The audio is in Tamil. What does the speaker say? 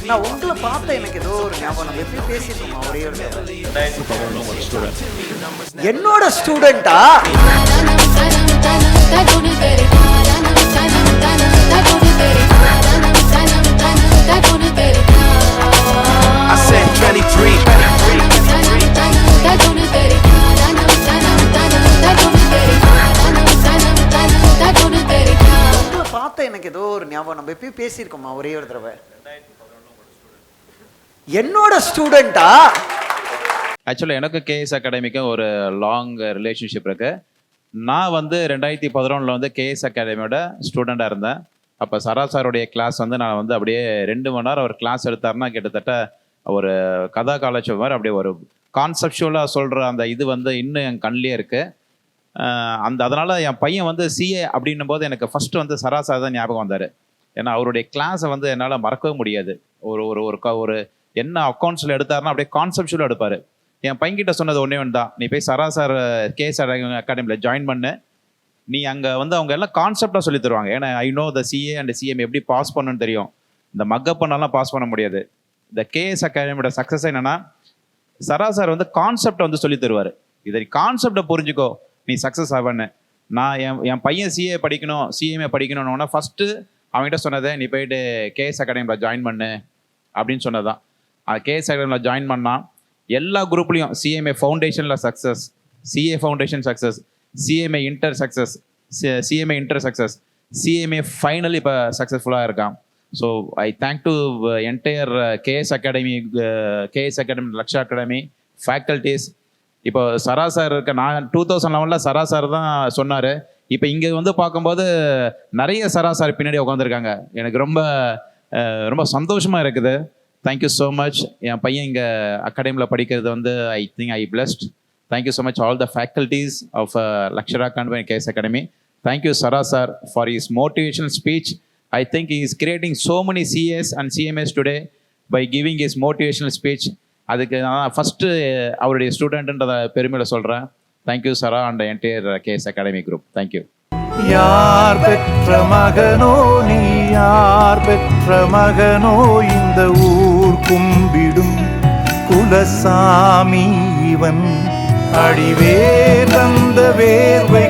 நான் உங்களை பார்த்த எனக்கு ஏதோ ஒரு ஞாபகம், நம்ம எப்படி பேசியிருக்கோமா ஒரே ஒரு என்னோட ஸ்டூடெண்டா? பார்த்த எனக்கு ஏதோ ஒரு ஞாபகம், நம்ம எப்பயும் பேசியிருக்கோமா ஒரே ஒரு தடவை. என்னோட ஸ்டூடெண்டா? ஆக்சுவலாக எனக்கு கேஎஸ் அகாடமிக்கும் ஒரு லாங் ரிலேஷன்ஷிப் இருக்கு. நான் வந்து 2011 வந்து கேஎஸ் அகாடமியோட ஸ்டூடெண்டாக இருந்தேன். அப்போ சராசாருடைய கிளாஸ் வந்து நான் வந்து அப்படியே 2 மணி நேரம் ஒரு கிளாஸ் எடுத்தாருன்னா கிட்டத்தட்ட ஒரு கதா காலட்சம் மாதிரி அப்படியே ஒரு கான்செப்சுவலாக சொல்கிற அந்த இது வந்து இன்னும் என் கண்ணிலே இருக்குது. அதனால் என் பையன் வந்து சிஏ அப்படின்னும் போது எனக்கு ஃபஸ்ட்டு வந்து சராசார் தான் ஞாபகம் வந்தார். ஏன்னா அவருடைய கிளாஸை வந்து என்னால் மறக்கவே முடியாது. ஒரு ஒரு ஒரு என்ன அக்கௌண்ட்ஸில் எடுத்தாருன்னா அப்படியே கான்செப்சுவலாக எடுப்பார். என் பையன்கிட்ட சொன்னது ஒன்றே ஒன்று தான், நீ போய் சராசார் கேஎஸ் அகாடமியில் ஜாயின் பண்ணு, நீ அங்கே வந்து அவங்க எல்லாம் கான்செப்டாக சொல்லி தருவாங்க. ஏன்னா I know the CA and CM எப்படி பாஸ் பண்ணணும்னு தெரியும். இந்த மக்கப் பண்ணாலாம் பாஸ் பண்ண முடியாது. இந்த கேஎஸ் அகாடமியோட சக்ஸஸ் என்னென்னா சராசார் வந்து கான்செப்டை வந்து சொல்லி தருவார். இதை கான்செப்டை புரிஞ்சுக்கோ, நீ சக்ஸஸ் ஆவன்னு. நான் என் பையன் சிஏ படிக்கணும் சிஎம்ஏ படிக்கணும்னா ஃபஸ்ட்டு அவங்ககிட்ட சொன்னதை நீ போயிட்டு கேஎஸ் அகாடமியில் ஜாயின் பண்ணு அப்படின்னு சொன்னதான். கேஎஸ் அகாடமியில் ஜாயின் பண்ணால் எல்லா குரூப்லேயும் சிஎம்ஏ ஃபவுண்டேஷனில் success, CA foundation success, CMA inter success, CMA inter success, CMA final இப்போ சக்ஸஸ்ஃபுல்லாக இருக்கான். So I thank to entire KS academy, Laksha academy faculties. இப்போ சராசார் இருக்க, நான் 2011 சராசார் தான் சொன்னார். இப்போ இங்கே வந்து பார்க்கும்போது நிறைய சராசார் பின்னாடி உட்காந்துருக்காங்க. எனக்கு ரொம்ப ரொம்ப சந்தோஷமாக இருக்குது. Thank you so much. என் பையன் இங்கே அகாடமியில் படிக்கிறது வந்து I think I blessed. Thank you so much all the faculties of Lakshara academy KS academy. Thank you சராசார் for his motivational speech. I think he is creating so many CS and CMS today by giving his motivational speech. அதுக்கு நான் ஃபஸ்ட்டு அவருடைய ஸ்டூடெண்ட்ன்றதை பெருமையில் சொல்கிறேன். Thank you Sara and entire KS academy group. Thank you. யார் பெற்ற மகனோ நீ, யார் பெற்ற மகனோ இந்த ஊர் கும்பிடும் குலசாமி இவன், அடிவே தந்த வேர்வை